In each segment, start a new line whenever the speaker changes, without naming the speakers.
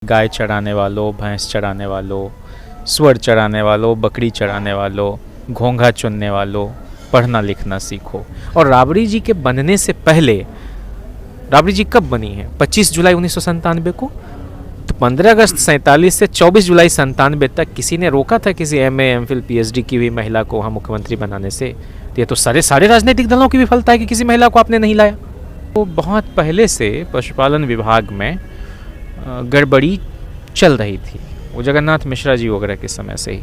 गाय चराने वालों, भैंस चराने वालों, सुअर चराने वालों, बकरी चराने वालों, घोंघा चुनने वालों, पढ़ना लिखना सीखो। और राबड़ी जी के बनने से पहले, राबड़ी जी कब बनी है? 25 जुलाई 1997 को। तो 15 अगस्त 47 से 24 जुलाई 97 तक किसी ने रोका था किसी MA, MPhil, PhD की हुई महिला को वहाँ मुख्यमंत्री बनाने से? ये तो सारे राजनीतिक दलों की विफलता है कि किसी महिला को आपने नहीं लाया। तो बहुत पहले से पशुपालन विभाग में गड़बड़ी चल रही थी, वो जगन्नाथ मिश्रा जी वगैरह के समय से ही।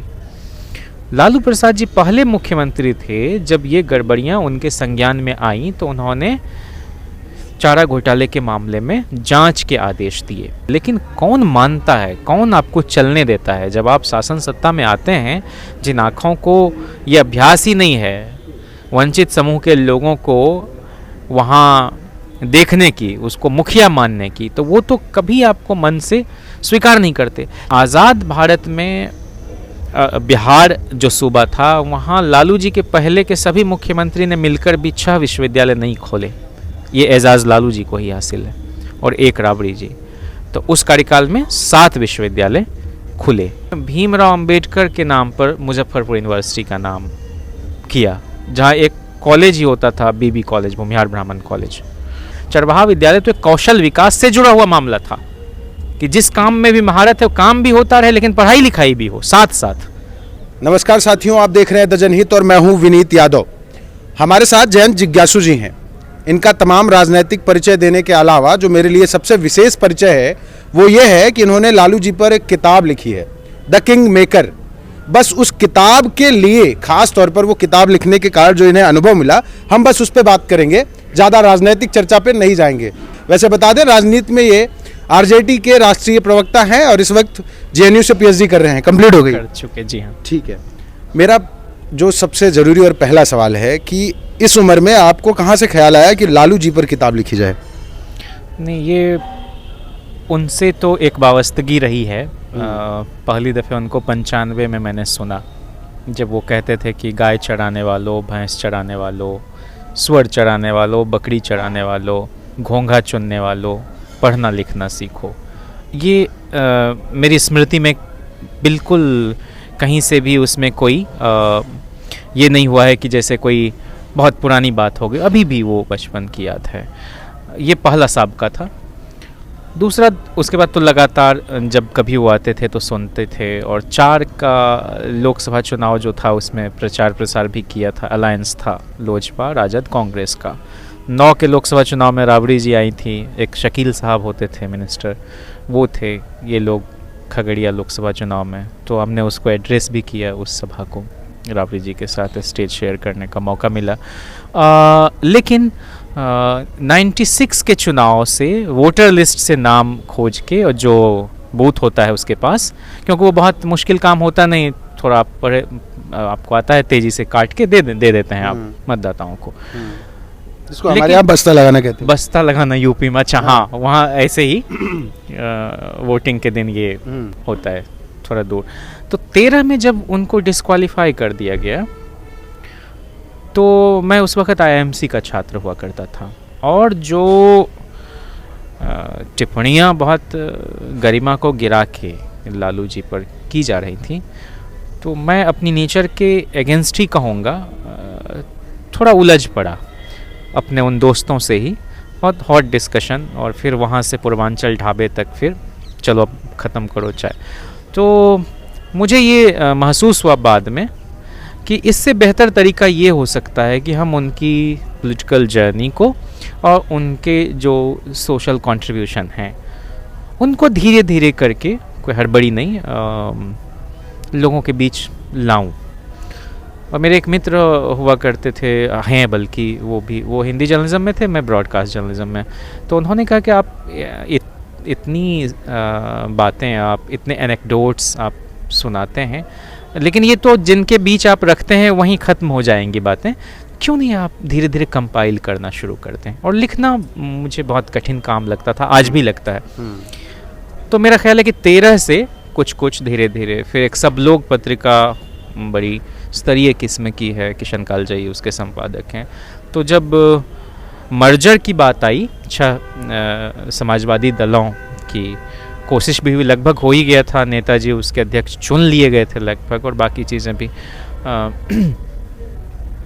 लालू प्रसाद जी पहले मुख्यमंत्री थे जब ये गड़बड़ियाँ उनके संज्ञान में आईं, तो उन्होंने चारा घोटाले के मामले में जांच के आदेश दिए। लेकिन कौन मानता है, कौन आपको चलने देता है जब आप शासन सत्ता में आते हैं? जिन आँखों को ये अभ्यास ही नहीं है वंचित समूह के लोगों को वहाँ देखने की, उसको मुखिया मानने की, तो वो तो कभी आपको मन से स्वीकार नहीं करते। आज़ाद भारत में बिहार जो सूबा था, वहाँ लालू जी के पहले के सभी मुख्यमंत्री ने मिलकर भी 6 विश्वविद्यालय नहीं खोले। ये एजाज़ लालू जी को ही हासिल है, और 1 राबड़ी जी। तो उस कार्यकाल में 7 विश्वविद्यालय खुले। भीमराव अंबेडकर के नाम पर मुजफ्फरपुर यूनिवर्सिटी का नाम किया, जहाँ एक कॉलेज ही होता था, BB कॉलेज, भूमिहार ब्राह्मण कॉलेज। चरवाहा विद्यालय तो एक कौशल विकास से जुड़ा हुआ मामला था कि जिस काम में भी महारत है वो काम भी होता रहे, लेकिन पढ़ाई लिखाई भी हो साथ साथ।
नमस्कार साथियों, आप देख रहे हैं द जनहित और मैं हूं विनीत यादव। हमारे साथ जयंत जिज्ञासु जी हैं। इनका तमाम राजनीतिक परिचय देने के अलावा जो मेरे लिए सबसे विशेष परिचय है वो ये है कि इन्होंने लालू जी पर एक किताब लिखी है, द किंग मेकर। बस उस किताब के लिए, खास तौर पर वो किताब लिखने के कारण जो इन्हें अनुभव मिला, हम बस उस पर बात करेंगे, ज़्यादा राजनीतिक चर्चा पे नहीं जाएंगे। वैसे बता दें, राजनीति में ये RJT के राष्ट्रीय प्रवक्ता हैं और इस वक्त JNU से PhD कर रहे हैं, कंप्लीट हो गई?
कर चुके, जी हाँ।
ठीक है। मेरा जो सबसे ज़रूरी और पहला सवाल है कि इस उम्र में आपको कहाँ से ख्याल आया कि लालू जी पर किताब लिखी जाए?
नहीं, ये उनसे तो एक वाबस्तगी रही है। पहली दफ़े उनको 95 में मैंने सुना, जब वो कहते थे कि गाय चराने वालों, भैंस चराने वालों, सुअर चराने वालों, बकरी चराने वालों, घोंघा चुनने वालों, पढ़ना लिखना सीखो। ये मेरी स्मृति में बिल्कुल कहीं से भी उसमें कोई ये नहीं हुआ है कि जैसे कोई बहुत पुरानी बात हो गई। अभी भी वो बचपन की याद है। ये पहला साबका था। दूसरा, उसके बाद तो लगातार जब कभी वो आते थे तो सुनते थे। और 4 का लोकसभा चुनाव जो था उसमें प्रचार प्रसार भी किया था। अलायंस था लोजपा राजद कांग्रेस का। 9 के लोकसभा चुनाव में राबड़ी जी आई थी, एक शकील साहब होते थे मिनिस्टर, वो थे ये लोग खगड़िया लोकसभा चुनाव में। तो हमने उसको एड्रेस भी किया, उस सभा को राबड़ी जी के साथ स्टेज शेयर करने का मौका मिला। लेकिन 96 के चुनाव से वोटर लिस्ट से नाम खोज के, और जो बूथ होता है उसके पास, क्योंकि वो बहुत मुश्किल काम होता नहीं, थोड़ा आपको आता है, तेज़ी से काट के दे देते हैं आप मतदाताओं को,
जिसको हमारे यहाँ बस्ता लगाना कहते हैं।
बस्ता लगाना यूपी में, अच्छा हाँ, वहाँ ऐसे ही वोटिंग के दिन ये होता है थोड़ा दूर। तो 13 में जब उनको डिस्क्वालीफाई कर दिया गया, तो मैं उस वक्त IIMC का छात्र हुआ करता था, और जो टिप्पणियाँ बहुत गरिमा को गिरा के लालू जी पर की जा रही थी, तो मैं अपनी नेचर के अगेंस्ट ही कहूँगा, थोड़ा उलझ पड़ा अपने उन दोस्तों से ही। बहुत हॉट डिस्कशन, और फिर वहाँ से पूर्वांचल ढाबे तक, फिर चलो अब ख़त्म करो चाय। तो मुझे ये महसूस हुआ बाद में कि इससे बेहतर तरीका ये हो सकता है कि हम उनकी पॉलिटिकल जर्नी को और उनके जो सोशल कंट्रीब्यूशन हैं उनको धीरे धीरे करके, कोई हड़बड़ी नहीं, लोगों के बीच लाऊं। और मेरे एक मित्र हुआ करते थे, हैं बल्कि, वो हिंदी जर्नलिज्म में थे, मैं ब्रॉडकास्ट जर्नलिज्म में। तो उन्होंने कहा कि आप इतनी बातें, आप इतने एनेक्डोट्स आप सुनाते हैं, लेकिन ये तो जिनके बीच आप रखते हैं वहीं ख़त्म हो जाएंगी बातें, क्यों नहीं आप धीरे धीरे कंपाइल करना शुरू करते हैं? और लिखना मुझे बहुत कठिन काम लगता था, आज भी लगता है। तो मेरा ख्याल है कि 13 से कुछ धीरे धीरे, फिर एक सब लोग पत्रिका बड़ी स्तरीय किस्म की है, किशन कालजई उसके संपादक हैं। तो जब मर्जर की बात आई 6 समाजवादी दलों की, कोशिश भी हुई, लगभग हो ही गया था, नेताजी उसके अध्यक्ष चुन लिए गए थे लगभग, और बाकी चीज़ें भी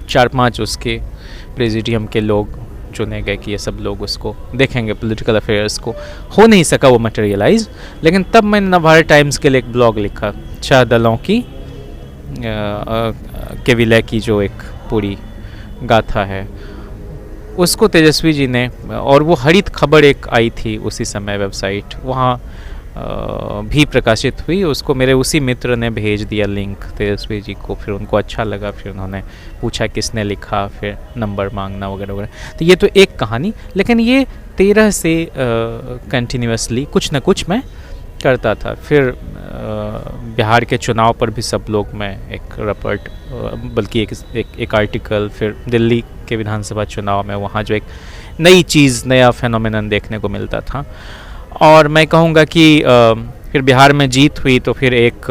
4-5 उसके प्रेसिडियम के लोग चुने गए कि ये सब लोग उसको देखेंगे, पॉलिटिकल अफेयर्स को। हो नहीं सका वो मटेरियलाइज, लेकिन तब मैंने नवभारत टाइम्स के लिए एक ब्लॉग लिखा, 4 दलों की के विलय की जो एक पूरी गाथा है, उसको तेजस्वी जी ने, और वो हरित खबर एक आई थी उसी समय वेबसाइट, वहाँ भी प्रकाशित हुई, उसको मेरे उसी मित्र ने भेज दिया लिंक तेजस्वी जी को, फिर उनको अच्छा लगा, फिर उन्होंने पूछा किसने लिखा, फिर नंबर मांगना वगैरह वगैरह। तो ये तो एक कहानी, लेकिन ये 13 से कंटिन्यूसली कुछ न कुछ मैं करता था। फिर बिहार के चुनाव पर भी सब लोग, मैं एक रिपोर्ट, बल्कि एक आर्टिकल, फिर दिल्ली के विधानसभा चुनाव में वहाँ जो एक नई चीज़, नया फेनोमेनन देखने को मिलता था। और मैं कहूँगा कि फिर बिहार में जीत हुई तो फिर एक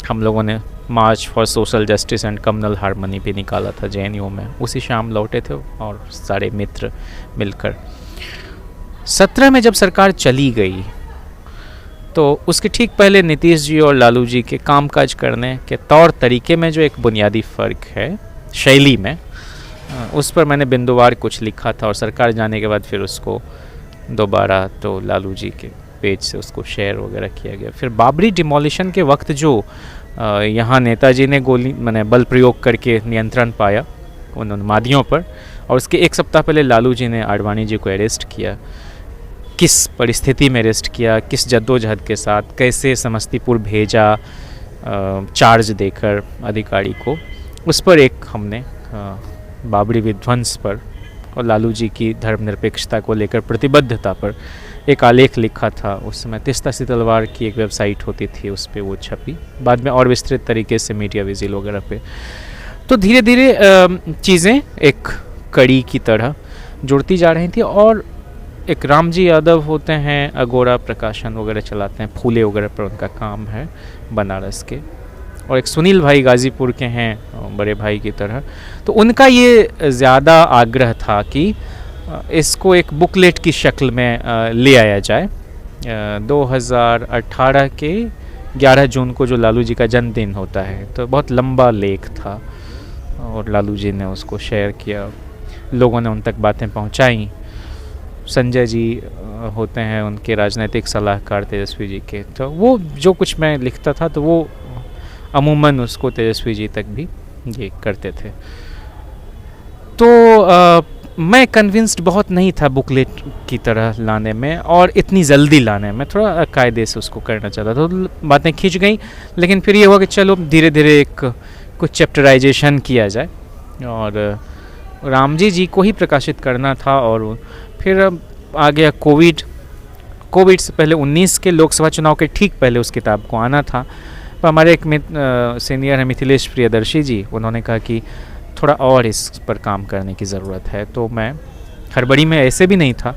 हम लोगों ने march for social justice and communal harmony भी निकाला था JNU में, उसी शाम लौटे थे और सारे मित्र मिलकर। 17 में जब सरकार चली गई तो उसके ठीक पहले नीतीश जी और लालू जी के कामकाज करने के तौर तरीके में जो एक बुनियादी फ़र्क है शैली में, उस पर मैंने बिंदुवार कुछ लिखा था, और सरकार जाने के बाद फिर उसको दोबारा तो लालू जी के पेज से उसको शेयर वगैरह किया गया। फिर बाबरी डिमोलिशन के वक्त जो यहाँ नेताजी ने मैंने बल प्रयोग करके नियंत्रण पाया उन उन्मादियों पर, और उसके एक सप्ताह पहले लालू जी ने आडवाणी जी को अरेस्ट किया। किस परिस्थिति में अरेस्ट किया, किस जद्दोजहद के साथ, कैसे समस्तीपुर भेजा चार्ज देकर अधिकारी को, उस पर एक हमने बाबरी विध्वंस पर और लालू जी की धर्मनिरपेक्षता को लेकर प्रतिबद्धता पर एक आलेख लिखा था। उस समय तिस्ता सी तलवार की एक वेबसाइट होती थी, उस पर वो छपी, बाद में और विस्तृत तरीके से मीडिया विजिल वगैरह पे। तो धीरे धीरे चीज़ें एक कड़ी की तरह जुड़ती जा रही थी। और एक रामजी यादव होते हैं, अगोरा प्रकाशन वगैरह चलाते हैं, फूले वगैरह पर उनका काम है बनारस के, और एक सुनील भाई गाज़ीपुर के हैं बड़े भाई की तरह। तो उनका ये ज़्यादा आग्रह था कि इसको एक बुकलेट की शक्ल में ले आया जाए। 2018 के 11 जून को जो लालू जी का जन्मदिन होता है, तो बहुत लंबा लेख था और लालू जी ने उसको शेयर किया, लोगों ने उन तक बातें पहुंचाई। संजय जी होते हैं उनके राजनीतिक सलाहकार तेजस्वी जी के, तो वो जो कुछ मैं लिखता था तो वो अमूमन उसको तेजस्वी जी तक भी ये करते थे। तो मैं कन्विंस्ड बहुत नहीं था बुकलेट की तरह लाने में और इतनी जल्दी लाने में, थोड़ा कायदे से उसको करना चाहता था। तो बातें खींच गई, लेकिन फिर ये हुआ कि चलो धीरे धीरे एक कुछ चैप्टराइजेशन किया जाए, और रामजी जी को ही प्रकाशित करना था। और फिर आ गया कोविड से पहले 19 के लोकसभा चुनाव के ठीक पहले उस किताब को आना था। पर हमारे एक सीनियर है मिथिलेश प्रियदर्शी जी, उन्होंने कहा कि थोड़ा और इस पर काम करने की ज़रूरत है। तो मैं हड़बड़ी में ऐसे भी नहीं था,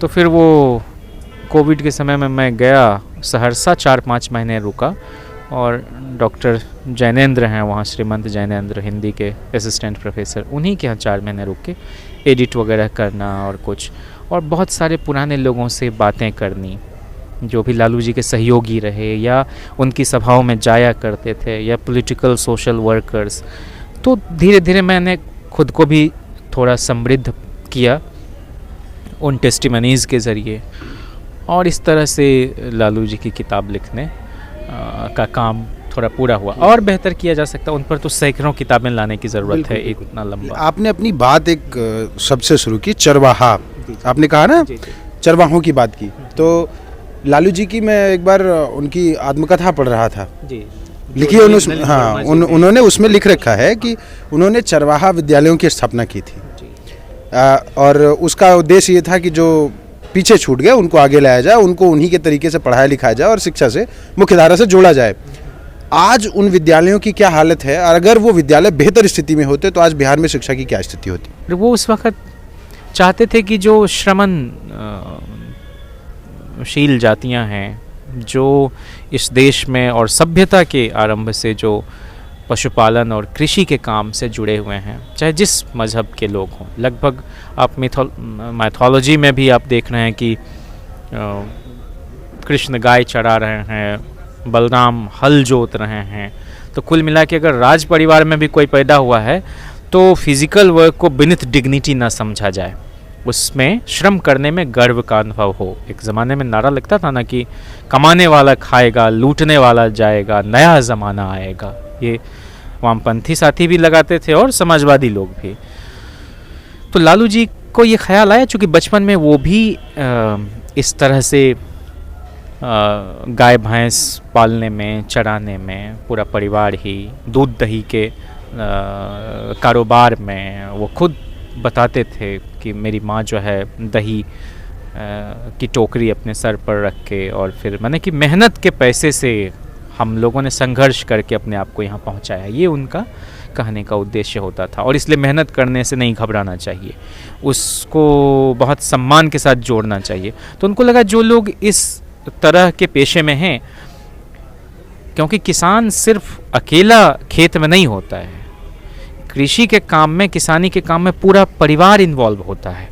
तो फिर वो कोविड के समय में मैं गया सहरसा, 4-5 महीने रुका, और डॉक्टर जैनेंद्र हैं वहाँ, श्रीमंत जैनेंद्र, हिंदी के असिस्टेंट प्रोफेसर, उन्हीं के यहाँ 4 महीने रुक के एडिट वगैरह करना और कुछ, और बहुत सारे पुराने लोगों से बातें करनी जो भी लालू जी के सहयोगी रहे या उनकी सभाओं में जाया करते थे, या पॉलिटिकल सोशल वर्कर्स। तो धीरे धीरे मैंने खुद को भी थोड़ा समृद्ध किया उन टेस्टिमनीज़ के ज़रिए, और इस तरह से लालू जी की किताब लिखने का काम थोड़ा पूरा हुआ। और बेहतर किया जा सकता, उन पर तो सैकड़ों किताबें लाने की ज़रूरत है, एक इतना लंबा।
आपने अपनी बात एक शब्द से शुरू की, चरवाहा। आपने कहा ना चरवाहों की बात की, तो लालू जी की मैं एक बार उनकी आत्मकथा पढ़ रहा था
जी,
लिखी उन्होंने उसमें लिख रखा है कि उन्होंने चरवाहा विद्यालयों की स्थापना की थी, और उसका उद्देश्य ये था कि जो पीछे छूट गए उनको आगे लाया जाए, उनको उन्हीं के तरीके से पढ़ाया लिखाया जाए और शिक्षा से मुख्यधारा से जोड़ा जाए। आज उन विद्यालयों की क्या हालत है, और अगर वो विद्यालय बेहतर स्थिति में होते तो आज बिहार में शिक्षा की क्या स्थिति होती?
वो उस वक्त चाहते थे कि जो श्रमण शील जातियां हैं, जो इस देश में और सभ्यता के आरंभ से जो पशुपालन और कृषि के काम से जुड़े हुए हैं, चाहे जिस मज़हब के लोग हों, लगभग आप मैथोलॉजी में भी आप देख रहे हैं कि कृष्ण गाय चरा रहे हैं, बलराम हल जोत रहे हैं। तो कुल मिला के अगर राज परिवार में भी कोई पैदा हुआ है तो फिजिकल वर्क को बिनीथ डिग्निटी ना समझा जाए, उसमें श्रम करने में गर्व का अनुभव हो। एक ज़माने में नारा लगता था ना कि कमाने वाला खाएगा, लूटने वाला जाएगा, नया ज़माना आएगा। ये वामपंथी साथी भी लगाते थे और समाजवादी लोग भी। तो लालू जी को ये ख्याल आया, चूँकि बचपन में वो भी इस तरह से गाय भैंस पालने में, चराने में, पूरा परिवार ही दूध दही के कारोबार में, वो खुद बताते थे कि मेरी माँ जो है दही की टोकरी अपने सर पर रख के, और फिर मैंने कि मेहनत के पैसे से हम लोगों ने संघर्ष करके अपने आप को यहाँ पहुँचाया। ये उनका कहने का उद्देश्य होता था। और इसलिए मेहनत करने से नहीं घबराना चाहिए, उसको बहुत सम्मान के साथ जोड़ना चाहिए। तो उनको लगा जो लोग इस तरह के पेशे में हैं, क्योंकि किसान सिर्फ अकेला खेत में नहीं होता है, कृषि के काम में, किसानी के काम में पूरा परिवार इन्वॉल्व होता है।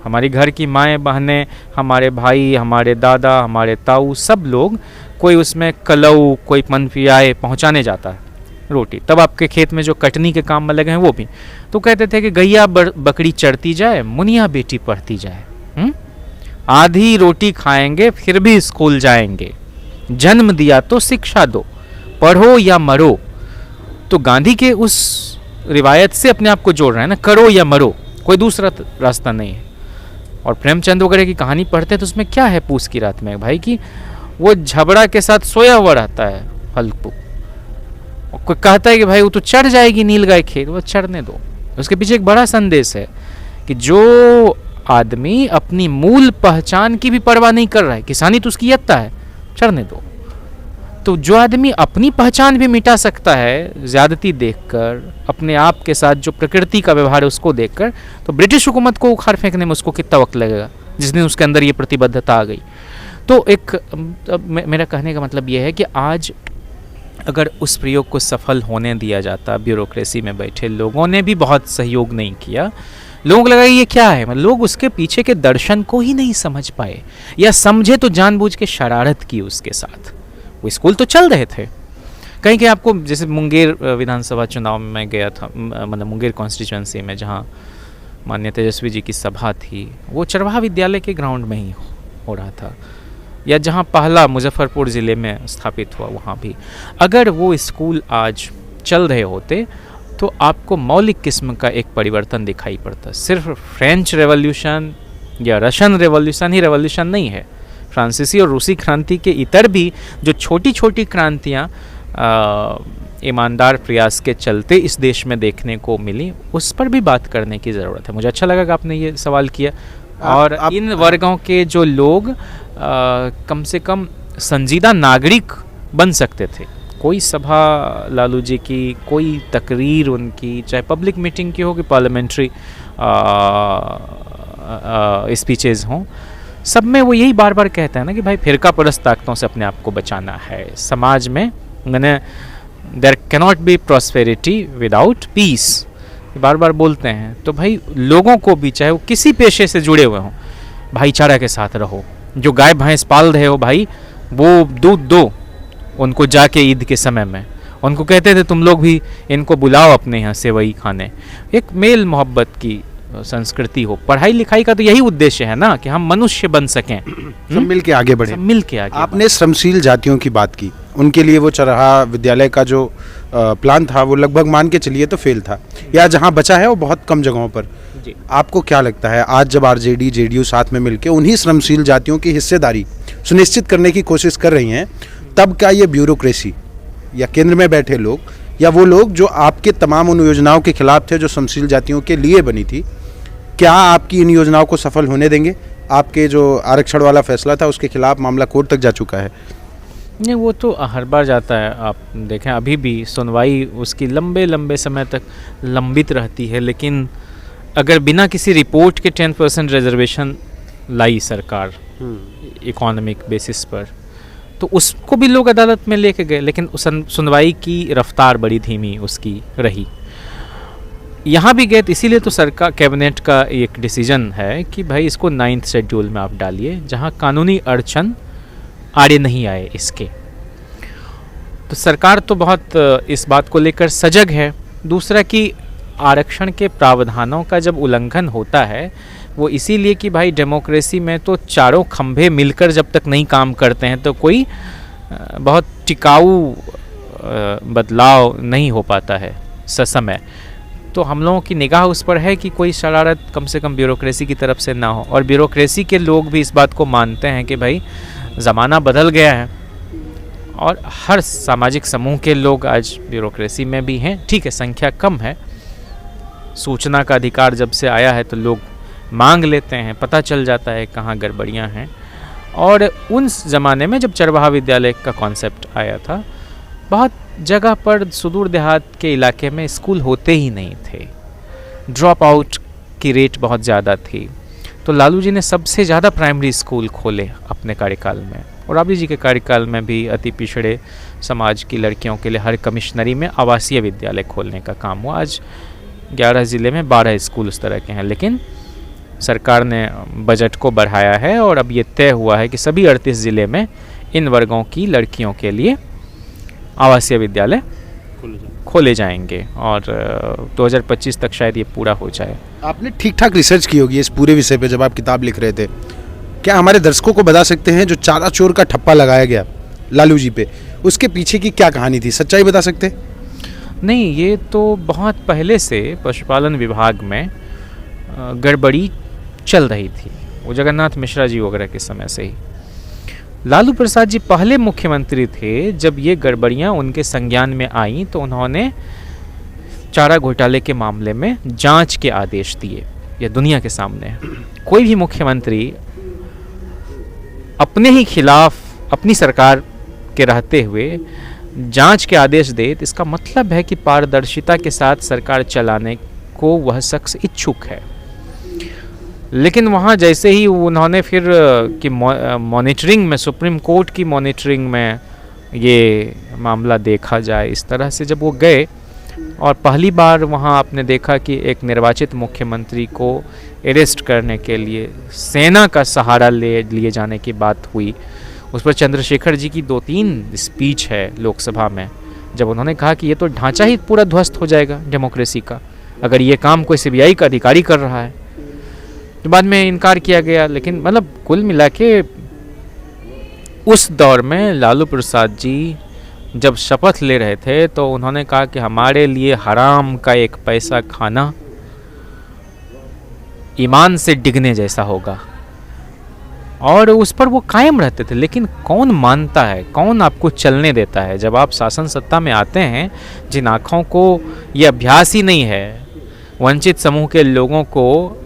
हमारी घर की माएँ बहनें, हमारे भाई, हमारे दादा, हमारे ताऊ, सब लोग, कोई उसमें कलऊ, कोई मनपियाए पहुँचाने जाता है रोटी। तब आपके खेत में जो कटनी के काम में लगे हैं वो भी। तो कहते थे कि गैया बकरी चढ़ती जाए, मुनिया बेटी पढ़ती जाए, आधी रोटी खाएंगे फिर भी स्कूल जाएंगे, जन्म दिया तो शिक्षा दो, पढ़ो या मरो। तो गांधी के उस रिवायत से अपने आप को जोड़ रहे हैं ना, करो या मरो, कोई दूसरा रास्ता नहीं है। और प्रेमचंद वगैरह की कहानी पढ़ते हैं तो उसमें क्या है पूस की रात में भाई, कि वो झबड़ा के साथ सोया हुआ रहता है हल्कू, कोई कहता है कि भाई वो तो चढ़ जाएगी नील गाय खेत, वो चढ़ने दो। उसके पीछे एक बड़ा संदेश है कि जो आदमी अपनी मूल पहचान की भी परवाह नहीं कर रहा है, किसानी तो उसकी यत्ता है, चढ़ने दो। तो जो आदमी अपनी पहचान भी मिटा सकता है ज्यादती देखकर, अपने आप के साथ जो प्रकृति का व्यवहार है उसको देखकर, तो ब्रिटिश हुकूमत को उखाड़ फेंकने में उसको कितना वक्त लगेगा, जिस दिन उसके अंदर ये प्रतिबद्धता आ गई। तो एक मेरा कहने का मतलब ये है कि आज अगर उस प्रयोग को सफल होने दिया जाता, ब्यूरोक्रेसी में बैठे लोगों ने भी बहुत सहयोग नहीं किया, लोगों को लगा ये क्या है, मतलब लोग उसके पीछे के दर्शन को ही नहीं समझ पाए, या समझे तो जानबूझ के शरारत की उसके साथ। वो स्कूल तो चल रहे थे कहीं के, आपको जैसे मुंगेर विधानसभा चुनाव में मैं गया था, मतलब मुंगेर कॉन्स्टिट्यूंसी में, जहाँ माननीय तेजस्वी जी की सभा थी, वो चरवाहा विद्यालय के ग्राउंड में ही हो रहा था, या जहाँ पहला मुजफ्फरपुर ज़िले में स्थापित हुआ वहाँ भी। अगर वो स्कूल आज चल रहे होते तो आपको मौलिक किस्म का एक परिवर्तन दिखाई पड़ता। सिर्फ फ्रेंच रेवोल्यूशन या रशियन रेवोल्यूशन ही रेवोल्यूशन नहीं है, फ्रांसीसी और रूसी क्रांति के इतर भी जो छोटी छोटी क्रांतियाँ ईमानदार प्रयास के चलते इस देश में देखने को मिली, उस पर भी बात करने की ज़रूरत है। मुझे अच्छा लगा कि आपने ये सवाल किया। और इन वर्गों के जो लोग कम से कम संजीदा नागरिक बन सकते थे, कोई सभा लालू जी की, कोई तकरीर उनकी, चाहे पब्लिक मीटिंग की हो कि पार्लियामेंट्री स्पीचेज़ हों, सब में वो यही बार बार कहते हैं ना कि भाई फिरका परस्त ताकतों से अपने आप को बचाना है। समाज में मैंने there cannot be prosperity without peace, बार बार बोलते हैं। तो भाई लोगों को भी, चाहे वो किसी पेशे से जुड़े हुए हों, भाईचारा के साथ रहो। जो गाय भैंस पाल रहे हो भाई, वो दूध दो उनको जाके ईद के समय में, उनको कहते थे तुम लोग भी इनको बुलाओ अपने यहाँ सेवई खाने। एक मेल मोहब्बत की संस्कृति हो। पढ़ाई लिखाई का तो यही उद्देश्य है ना कि हम मनुष्य बन सकें,
सब मिल के आगे बढ़े,
सब मिल के आगे।
आपने श्रमशील जातियों की बात की, उनके लिए वो चरवाहा विद्यालय का जो प्लान था वो लगभग मान के चलिए तो फेल था, या जहाँ बचा है वो बहुत कम जगहों पर।
जी।
आपको क्या लगता है आज जब आरजेडी जेडीयू साथ में मिलकर उन्हीं श्रमशील जातियों की हिस्सेदारी सुनिश्चित करने की कोशिश कर रही हैं, तब क्या ये ब्यूरोक्रेसी या केंद्र में बैठे लोग या वो लोग जो आपके तमाम उन योजनाओं के खिलाफ थे जो श्रमशील जातियों के लिए बनी थी, क्या आपकी इन योजनाओं को सफल होने देंगे? आपके जो आरक्षण वाला फैसला था उसके खिलाफ मामला कोर्ट तक जा चुका है।
नहीं, वो तो हर बार जाता है। आप देखें अभी भी सुनवाई उसकी लंबे लंबे समय तक लंबित रहती है, लेकिन अगर बिना किसी रिपोर्ट के 10% रिजर्वेशन लाई सरकार इकोनॉमिक बेसिस पर, तो उसको भी लोग अदालत में लेके गए, लेकिन सुनवाई की रफ्तार बड़ी धीमी उसकी रही। यहाँ भी गए, इसीलिए तो सरकार कैबिनेट का एक डिसीजन है कि भाई इसको 9th शेड्यूल में आप डालिए, जहाँ कानूनी अड़चन आड़े नहीं आए इसके। तो सरकार तो बहुत इस बात को लेकर सजग है। दूसरा कि आरक्षण के प्रावधानों का जब उल्लंघन होता है वो इसीलिए कि भाई डेमोक्रेसी में तो चारों खंभे मिलकर जब तक नहीं काम करते हैं तो कोई बहुत टिकाऊ बदलाव नहीं हो पाता है ससमय। तो हम लोगों की निगाह उस पर है कि कोई शरारत कम से कम ब्यूरोक्रेसी की तरफ से ना हो, और ब्यूरोक्रेसी के लोग भी इस बात को मानते हैं कि भाई ज़माना बदल गया है और हर सामाजिक समूह के लोग आज ब्यूरोक्रेसी में भी हैं। ठीक है, संख्या कम है, सूचना का अधिकार जब से आया है तो लोग मांग लेते हैं, पता चल जाता है कहाँ गड़बड़ियाँ हैं। और उन ज़माने में जब चरवाहा विद्यालय का कॉन्सेप्ट आया था, बहुत जगह पर सुदूर देहात के इलाके में स्कूल होते ही नहीं थे, ड्रॉप आउट की रेट बहुत ज़्यादा थी। तो लालू जी ने सबसे ज़्यादा प्राइमरी स्कूल खोले अपने कार्यकाल में, और राबड़ी जी के कार्यकाल में भी अति पिछड़े समाज की लड़कियों के लिए हर कमिश्नरी में आवासीय विद्यालय खोलने का काम हुआ। आज 11 ज़िले में 12 स्कूल उस तरह के हैं, लेकिन सरकार ने बजट को बढ़ाया है और अब ये तय हुआ है कि सभी 38 ज़िले में इन वर्गों की लड़कियों के लिए आवासीय विद्यालय खोले जाएंगे और 2025 तक शायद ये पूरा हो जाए।
आपने ठीक ठाक रिसर्च की होगी इस पूरे विषय पे जब आप किताब लिख रहे थे। क्या हमारे दर्शकों को बता सकते हैं जो चारा चोर का ठप्पा लगाया गया लालू जी पे, उसके पीछे की क्या कहानी थी, सच्चाई बता सकते हैं?
नहीं, ये तो बहुत पहले से पशुपालन विभाग में गड़बड़ी चल रही थी, वो जगन्नाथ मिश्रा जी वगैरह के समय से ही। लालू प्रसाद जी पहले मुख्यमंत्री थे, जब ये गड़बड़ियाँ उनके संज्ञान में आईं तो उन्होंने चारा घोटाले के मामले में जांच के आदेश दिए। ये दुनिया के सामने कोई भी मुख्यमंत्री अपने ही खिलाफ अपनी सरकार के रहते हुए जांच के आदेश दे तो इसका मतलब है कि पारदर्शिता के साथ सरकार चलाने को वह शख्स इच्छुक है। लेकिन वहाँ जैसे ही उन्होंने फिर कि मॉनिटरिंग में, सुप्रीम कोर्ट की मॉनिटरिंग में ये मामला देखा जाए, इस तरह से जब वो गए और पहली बार वहाँ आपने देखा कि एक निर्वाचित मुख्यमंत्री को अरेस्ट करने के लिए सेना का सहारा लिए जाने की बात हुई। उस पर चंद्रशेखर जी की 2-3 स्पीच है लोकसभा में, जब उन्होंने कहा कि ये तो ढांचा ही पूरा ध्वस्त हो जाएगा डेमोक्रेसी का अगर ये काम कोई सीबीआई का अधिकारी कर रहा है। तो बाद में इनकार किया गया। लेकिन मतलब कुल मिला के उस दौर में लालू प्रसाद जी जब शपथ ले रहे थे तो उन्होंने कहा कि हमारे लिए हराम का एक पैसा खाना ईमान से डिगने जैसा होगा, और उस पर वो कायम रहते थे। लेकिन कौन मानता है, कौन आपको चलने देता है जब आप शासन सत्ता में आते हैं? जिन आँखों को ये अभ्यास ही नहीं है वंचित समूह के लोगों को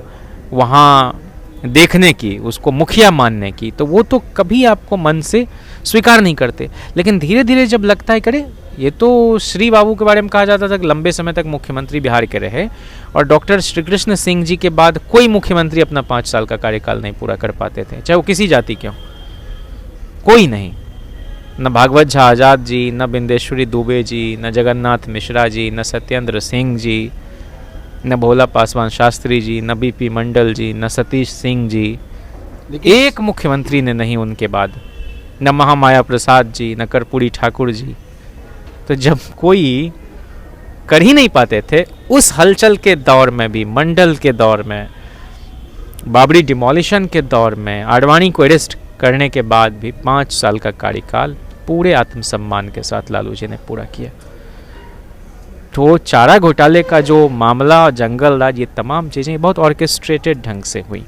वहाँ देखने की, उसको मुखिया मानने की, तो वो तो कभी आपको मन से स्वीकार नहीं करते। लेकिन धीरे धीरे जब लगता है करे, ये तो श्री बाबू के बारे में कहा जाता था कि लंबे समय तक मुख्यमंत्री बिहार के रहे, और डॉक्टर श्री कृष्ण सिंह जी के बाद कोई मुख्यमंत्री अपना 5 साल का कार्यकाल नहीं पूरा कर पाते थे, चाहे वो किसी जाति के हों, कोई नहीं। न भागवत झा आजाद जी, न बिंदेश्वरी दुबे जी, न जगन्नाथ मिश्रा जी, न सत्येंद्र सिंह जी, न भोला पासवान शास्त्री जी, न बीपी मंडल जी, न सतीश सिंह जी, एक मुख्यमंत्री ने नहीं उनके बाद, न महामाया प्रसाद जी, न कर्पूरी ठाकुर जी। तो जब कोई कर ही नहीं पाते थे, उस हलचल के दौर में भी, मंडल के दौर में, बाबरी डिमोलिशन के दौर में, आडवाणी को अरेस्ट करने के बाद भी 5 साल का कार्यकाल पूरे आत्मसम्मान के साथ लालू जी ने पूरा किया। तो चारा घोटाले का जो मामला, जंगल राज, ये तमाम चीज़ें बहुत ऑर्केस्ट्रेटेड ढंग से हुई।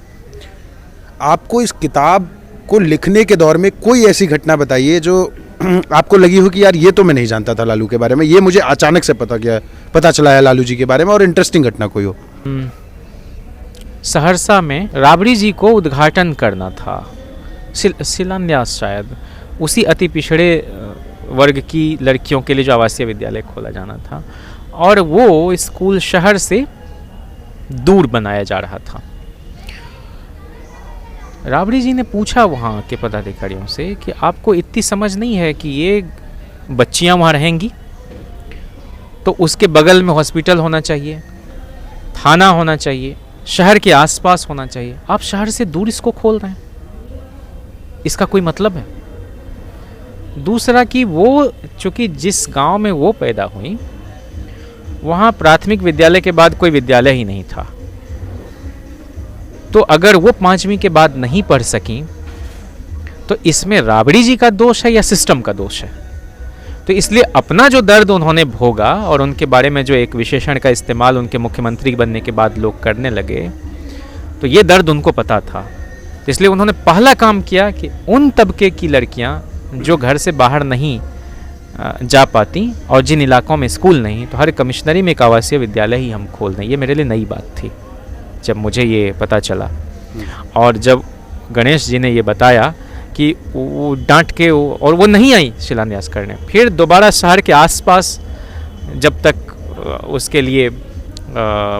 आपको इस किताब को लिखने के दौर में कोई ऐसी घटना बताइए जो आपको लगी हो कि यार ये तो मैं नहीं जानता था लालू के बारे में, ये मुझे अचानक से पता चला है लालू जी के बारे में, और इंटरेस्टिंग घटना कोई हो।
सहरसा में राबड़ी जी को उद्घाटन करना था, शिलान्यास शायद, उसी अति पिछड़े वर्ग की लड़कियों के लिए जो आवासीय विद्यालय खोला जाना था, और वो स्कूल शहर से दूर बनाया जा रहा था। राबड़ी जी ने पूछा वहाँ के पदाधिकारियों से कि आपको इतनी समझ नहीं है कि ये बच्चियाँ वहाँ रहेंगी, तो उसके बगल में हॉस्पिटल होना चाहिए, थाना होना चाहिए, शहर के आसपास होना चाहिए, आप शहर से दूर इसको खोल रहे हैं, इसका कोई मतलब है? दूसरा कि वो चूँकि जिस गांव में वो पैदा हुई वहाँ प्राथमिक विद्यालय के बाद कोई विद्यालय ही नहीं था, तो अगर वो 5वीं के बाद नहीं पढ़ सकी तो इसमें राबड़ी जी का दोष है या सिस्टम का दोष है? तो इसलिए अपना जो दर्द उन्होंने भोगा और उनके बारे में जो एक विशेषण का इस्तेमाल उनके मुख्यमंत्री बनने के बाद लोग करने लगे, तो ये दर्द उनको पता था। तो इसलिए उन्होंने पहला काम किया कि उन तबके की लड़कियां जो घर से बाहर नहीं जा पाती और जिन इलाकों में स्कूल नहीं, तो हर कमिश्नरी में एक आवासीय विद्यालय ही हम खोल दें। ये मेरे लिए नई बात थी जब मुझे ये पता चला। और जब गणेश जी ने ये बताया कि वो डांट के और वो नहीं आई शिलान्यास करने, फिर दोबारा शहर के आसपास जब तक उसके लिए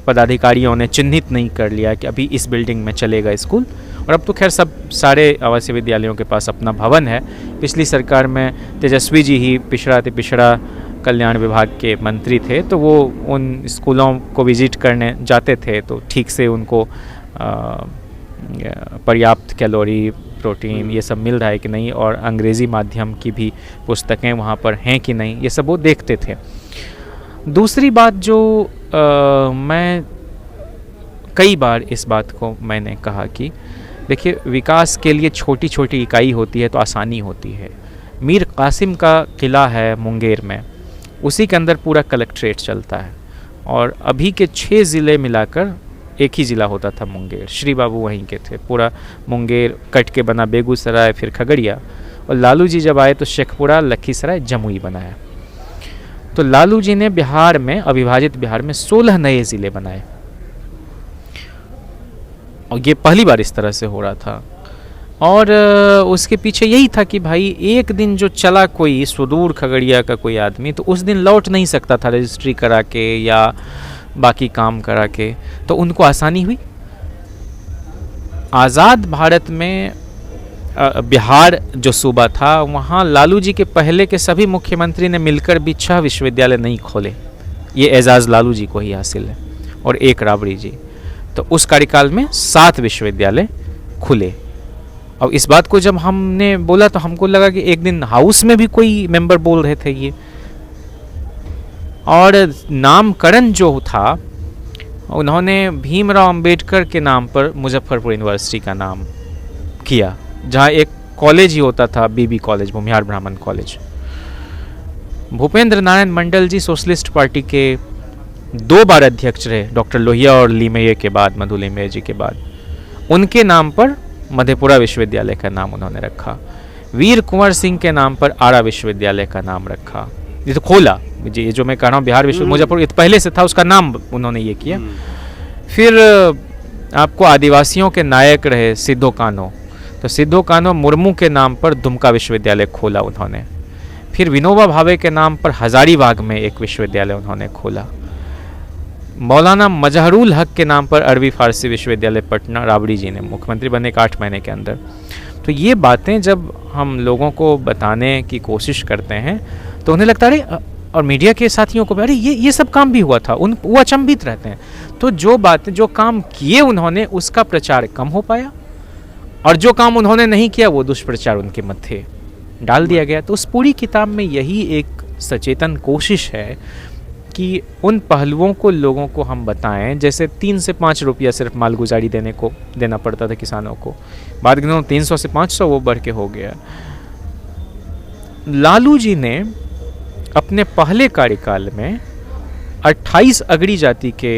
पदाधिकारियों ने चिन्हित नहीं कर लिया कि अभी इस बिल्डिंग में चलेगा स्कूल, और अब तो खैर सब सारे आवासीय विद्यालयों के पास अपना भवन है। पिछली सरकार में तेजस्वी जी ही पिछड़ा अति पिछड़ा कल्याण विभाग के मंत्री थे, तो वो उन स्कूलों को विजिट करने जाते थे तो ठीक से उनको पर्याप्त कैलोरी प्रोटीन ये सब मिल रहा है कि नहीं, और अंग्रेज़ी माध्यम की भी पुस्तकें वहाँ पर हैं कि नहीं, ये सब वो देखते थे। दूसरी बात जो मैं कई बार इस बात को मैंने कहा कि देखिए, विकास के लिए छोटी छोटी इकाई होती है तो आसानी होती है। मीर कासिम का किला है मुंगेर में, उसी के अंदर पूरा कलेक्ट्रेट चलता है, और अभी के 6 ज़िले मिलाकर एक ही ज़िला होता था मुंगेर। श्री बाबू वहीं के थे। पूरा मुंगेर कट के बना बेगूसराय, फिर खगड़िया, और लालू जी जब आए तो शेखपुरा, लखीसराय, जमुई बनाया। तो लालू जी ने बिहार में, अविभाजित बिहार में 16 नए ज़िले बनाए, और ये पहली बार इस तरह से हो रहा था। और उसके पीछे यही था कि भाई एक दिन जो चला कोई सुदूर खगड़िया का कोई आदमी, तो उस दिन लौट नहीं सकता था रजिस्ट्री करा के या बाकी काम करा के, तो उनको आसानी हुई। आज़ाद भारत में बिहार जो सूबा था, वहाँ लालू जी के पहले के सभी मुख्यमंत्री ने मिलकर भी 6 विश्वविद्यालय नहीं खोले। ये एजाज़ लालू जी को ही हासिल है, और एक राबड़ी जी। तो उस कार्यकाल में 7 विश्वविद्यालय खुले। अब इस बात को जब हमने बोला तो हमको लगा कि एक दिन हाउस में भी कोई मेंबर बोल रहे थे ये। और नामकरण जो था, उन्होंने भीमराव अंबेडकर के नाम पर मुजफ्फरपुर यूनिवर्सिटी का नाम किया, जहाँ एक कॉलेज ही होता था, बीबी कॉलेज, भूमिहार ब्राह्मण कॉलेज। भूपेंद्र नारायण मंडल जी सोशलिस्ट पार्टी के 2 बार अध्यक्ष रहे, डॉक्टर लोहिया और लीमेये के बाद, मधु लीमेये जी के बाद। उनके नाम पर मधेपुरा विश्वविद्यालय का नाम उन्होंने रखा। वीर कुंवर सिंह के नाम पर आरा विश्वविद्यालय का नाम रखा। ये तो खोला जी, ये जो मैं कह रहा हूँ बिहार विश्वविद्यालय मुजफ्फरपुर, ये तो पहले से था, उसका नाम उन्होंने ये किया। फिर आपको आदिवासियों के नायक रहे सिद्धो कान्हो, तो सिद्धो कान्हो मुर्मू के नाम पर दुमका विश्वविद्यालय खोला उन्होंने। फिर विनोबा भावे के नाम पर हजारीबाग में एक विश्वविद्यालय उन्होंने खोला। मौलाना मजहरुल हक के नाम पर अरबी फारसी विश्वविद्यालय पटना राबड़ी जी ने, मुख्यमंत्री बनने के 8 महीने के अंदर। तो ये बातें जब हम लोगों को बताने की कोशिश करते हैं तो उन्हें लगता है, और मीडिया के साथियों को भी, अरे ये सब काम भी हुआ था, वो अचंभित रहते हैं। तो जो बातें, जो काम किए उन्होंने, उसका प्रचार कम हो पाया, और जो काम उन्होंने नहीं किया वो दुष्प्रचार उनके मत्थे डाल दिया गया। तो उस पूरी किताब में यही एक सचेतन कोशिश है कि उन पहलुओं को लोगों को हम बताएं। जैसे 3 से 5 रुपया सिर्फ मालगुजारी देना पड़ता था किसानों को, बाद में 300 से 500 वो बढ़ के हो गया। लालू जी ने अपने पहले कार्यकाल में 28 अगड़ी जाति के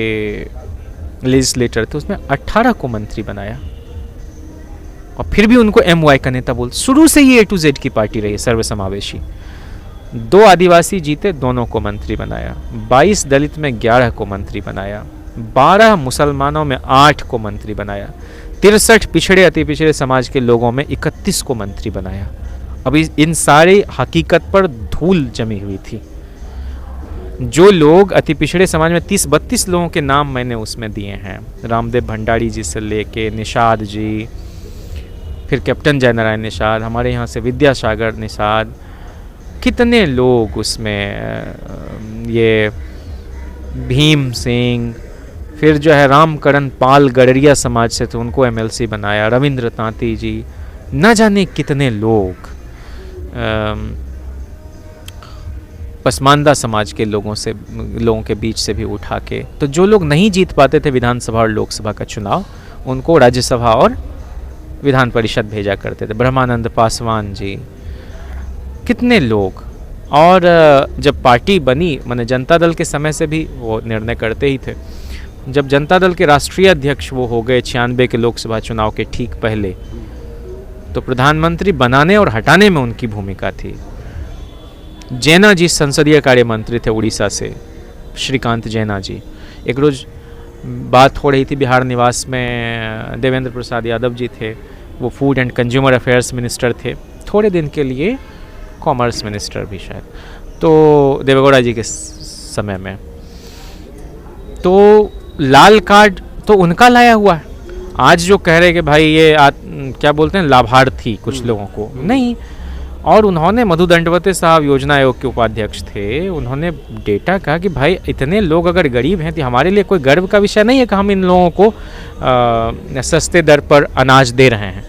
लेजिस्लेटर थे, उसमें 18 को मंत्री बनाया, और फिर भी उनको MY का नेता बोल। शुरू से ये A to Z की पार्टी रही, सर्वसमावेशी। 2 आदिवासी जीते, दोनों को मंत्री बनाया। 22 दलित में 11 को मंत्री बनाया। 12 मुसलमानों में 8 को मंत्री बनाया। 63 पिछड़े अति पिछड़े समाज के लोगों में 31 को मंत्री बनाया। अभी इन सारे हकीकत पर धूल जमी हुई थी। जो लोग अति पिछड़े समाज में 30-32 लोगों के नाम मैंने उसमें दिए हैं, रामदेव भंडारी जी से लेके निषाद जी, फिर कैप्टन जयनारायण निषाद, हमारे यहाँ से विद्यासागर निषाद, कितने लोग उसमें, ये भीम सिंह, फिर जो है रामकरण पाल गडरिया समाज से थे, उनको MLC बनाया। रविंद्र तांती जी, न जाने कितने लोग। पसमानदा समाज के लोगों के बीच से भी उठा के, तो जो लोग नहीं जीत पाते थे विधानसभा और लोकसभा का चुनाव, उनको राज्यसभा और विधान परिषद भेजा करते थे। ब्रह्मानंद पासवान जी, कितने लोग। और जब पार्टी बनी, माने जनता दल के समय से भी वो निर्णय करते ही थे। जब जनता दल के राष्ट्रीय अध्यक्ष वो हो गए 96 के लोकसभा चुनाव के ठीक पहले, तो प्रधानमंत्री बनाने और हटाने में उनकी भूमिका थी। जैना जी संसदीय कार्य मंत्री थे उड़ीसा से, श्रीकांत जैना जी। एक रोज बात हो रही थी बिहार निवास में, देवेंद्र प्रसाद यादव जी थे, वो food and consumer affairs minister थे, थोड़े दिन के लिए कॉमर्स मिनिस्टर भी शायद, तो देवेगौड़ा जी के समय में। तो लाल कार्ड तो उनका लाया हुआ है। आज जो कह रहे कि भाई ये क्या बोलते हैं, लाभार्थी कुछ लोगों को नहीं। और उन्होंने, मधु दंडवते साहब योजना आयोग के उपाध्यक्ष थे, उन्होंने डेटा कहा कि भाई इतने लोग अगर गरीब हैं तो हमारे लिए कोई गर्व का विषय नहीं है कि हम इन लोगों को सस्ते दर पर अनाज दे रहे हैं,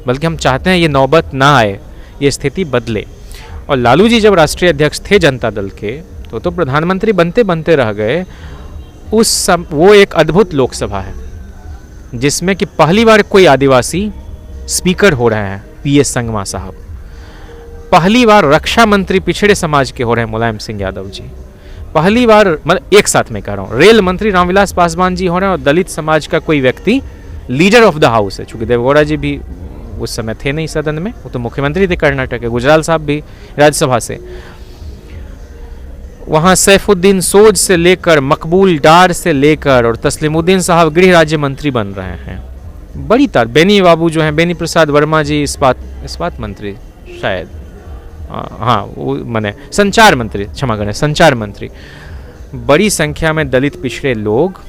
बल्कि हम चाहते हैं ये नौबत ना आए, ये स्थिति बदले। और लालू जी जब राष्ट्रीय अध्यक्ष थे जनता दल के, तो प्रधानमंत्री बनते बनते रह गए। वो एक अद्भुत लोकसभा है जिसमें कि पहली बार कोई आदिवासी स्पीकर हो रहे हैं, PS संगमा साहब। पहली बार रक्षा मंत्री पिछड़े समाज के हो रहे हैं, मुलायम सिंह यादव जी। पहली बार, मतलब एक साथ में कह रहा हूँ, रेल मंत्री रामविलास पासवान जी हो रहे हैं, और दलित समाज का कोई व्यक्ति लीडर ऑफ द हाउस है। चूंकि देवेगौड़ा जी भी उस समय थे नहीं सदन में, वो तो मुख्यमंत्री थे कर्नाटक के, गुजराल साहब भी राज्यसभा से। वहाँ सैफुद्दीन सोज से लेकर, मकबूल डार से लेकर, और तस्लीमुद्दीन साहब गृह राज्य मंत्री बन रहे हैं। बड़ी बेनी बाबू जो हैं, बेनी प्रसाद वर्मा जी इस्पात मंत्री शायद, हाँ वो माने संचार मंत्री, क्षमा करें, संचार मंत्री। बड़ी संख्या में दलित पिछड़े लोग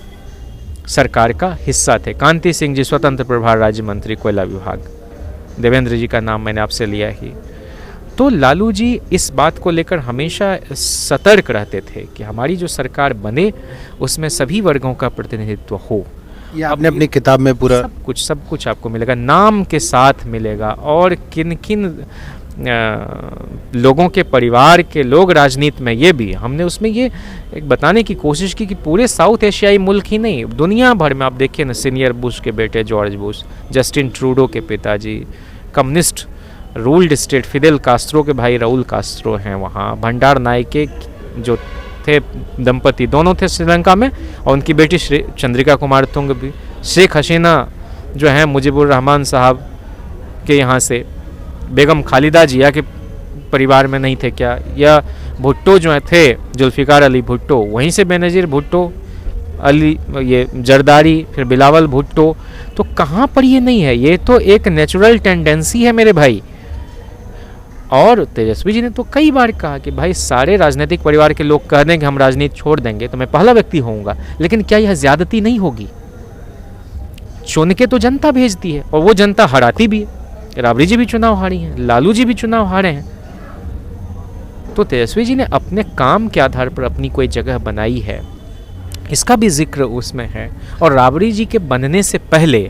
सरकार का हिस्सा थे। कांति सिंह जी स्वतंत्र प्रभार राज्य मंत्री कोयला विभाग, देवेंद्र जी का नाम मैंने आपसे लिया ही। तो लालू जी इस बात को लेकर हमेशा सतर्क रहते थे कि हमारी जो सरकार बने उसमें सभी वर्गों का प्रतिनिधित्व हो।
ये आपने अपनी किताब में पूरा
सब कुछ आपको मिलेगा, नाम के साथ मिलेगा, और किन किन लोगों के परिवार के लोग राजनीति में, ये भी हमने उसमें ये एक बताने की कोशिश की कि पूरे साउथ एशियाई मुल्क ही नहीं, दुनिया भर में आप देखिए ना, सीनियर बुश के बेटे जॉर्ज बुश, जस्टिन ट्रूडो के पिताजी, communist ruled state Fidel Castro के भाई राउल कास्ट्रो हैं वहाँ, भंडार नायके जो थे दंपति दोनों थे श्रीलंका में, और उनकी बेटी चंद्रिका कुमार तुंग भी, शेख हसीना जो हैं मुजीबुर रहमान साहब के यहाँ से, बेगम खालिदा जिया के परिवार में नहीं थे क्या, या भुट्टो जो थे जुल्फिकार अली भुट्टो, वहीं से बेनज़ीर भुट्टो, अली ये जरदारी, फिर बिलावल भुट्टो। तो कहाँ पर ये नहीं है, ये तो एक नेचुरल टेंडेंसी है मेरे भाई। और तेजस्वी जी ने तो कई बार कहा कि भाई सारे राजनीतिक परिवार के लोग कह दें कि हम राजनीति छोड़ देंगे तो मैं पहला व्यक्ति होऊंगा, लेकिन क्या यह ज्यादती नहीं होगी? चुन के तो जनता भेजती है और वो जनता हराती भी है। राबड़ी जी भी चुनाव हारी हैं, लालू जी भी चुनाव हारे हैं। तो तेजस्वी जी ने अपने काम के आधार पर अपनी कोई जगह बनाई है, इसका भी जिक्र उसमें है। और राबड़ी जी के बनने से पहले,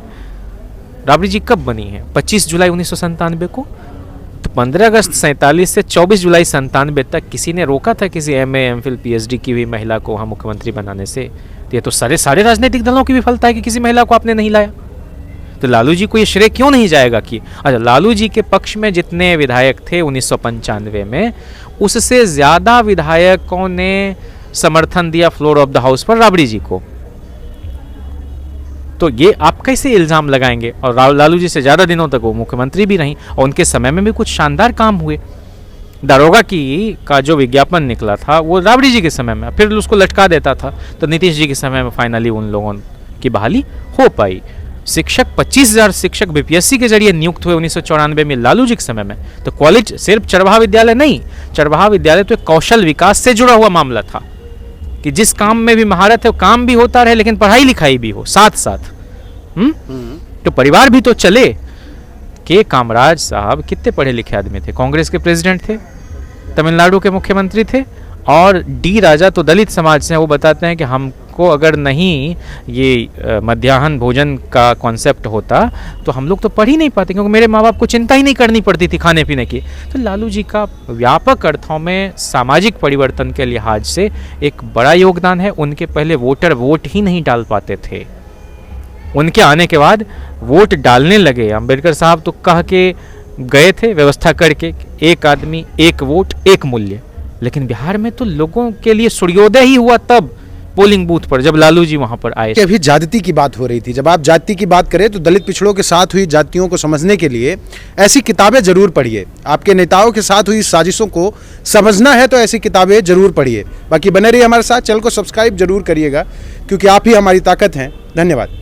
राबड़ी जी कब बनी है? 25 जुलाई 1997 को। तो 15 अगस्त 47 से 24 जुलाई 97 तक किसी ने रोका था किसी MA MPhil PhD की हुई महिला को वहाँ मुख्यमंत्री बनाने से? तो ये तो सारे राजनीतिक दलों की विफलता है कि किसी महिला को आपने नहीं लाया। तो लालू जी को ये श्रेय क्यों नहीं जाएगा कि अच्छा, लालू जी के पक्ष में जितने विधायक थे 1995 में, उससे ज्यादा विधायकों ने समर्थन दिया फ्लोर ऑफ द हाउस पर राबड़ी जी को। तो ये आप कैसे इल्जाम लगाएंगे? और लालू जी से ज्यादा दिनों तक वो मुख्यमंत्री भी रहीं और उनके समय में भी कुछ शानदार काम हुए। दारोगा का जो विज्ञापन निकला था वो राबड़ी जी के समय में, फिर उसको लटका देता था, तो नीतीश जी के समय में फाइनली उन लोगों की बहाली हो पाई। शिक्षक 25,000 शिक्षक BPSC के जरिए नियुक्त हुए 1994 में लालू जी के समय में। तो कॉलेज सिर्फ चरवाहा विद्यालय नहीं, चरवाहा विद्यालय तो एक कौशल विकास से जुड़ा हुआ मामला था कि जिस काम में भी महारत है वो काम भी होता रहे, लेकिन पढ़ाई लिखाई भी हो साथ साथ। तो परिवार भी तो चले। के कामराज साहब कितने पढ़े लिखे आदमी थे, कांग्रेस के प्रेसिडेंट थे, तमिलनाडु के मुख्यमंत्री थे। और डी राजा तो दलित समाज से हैं, वो बताते हैं कि हमको को अगर नहीं ये मध्याह्न भोजन का कॉन्सेप्ट होता तो हम लोग तो पढ़ ही नहीं पाते, क्योंकि मेरे माँ बाप को चिंता ही नहीं करनी पड़ती थी खाने पीने की। तो लालू जी का व्यापक अर्थों में सामाजिक परिवर्तन के लिहाज से एक बड़ा योगदान है। उनके पहले वोटर वोट ही नहीं डाल पाते थे, उनके आने के बाद वोट डालने लगे। अंबेडकर साहब तो कह के गए थे व्यवस्था करके, एक आदमी एक वोट एक मूल्य, लेकिन बिहार में तो लोगों के लिए सूर्योदय ही हुआ तब पोलिंग बूथ पर, जब लालू जी वहां पर आए।
अभी जाति की बात हो रही थी, जब आप जाति की बात करें तो दलित पिछड़ों के साथ हुई जातियों को समझने के लिए ऐसी किताबें जरूर पढ़िए। आपके नेताओं के साथ हुई साजिशों को समझना है तो ऐसी किताबें जरूर पढ़िए। बाकी बने रहिए हमारे साथ, चैनल को सब्सक्राइब जरूर करिएगा, क्योंकि आप ही हमारी ताकत हैं। धन्यवाद।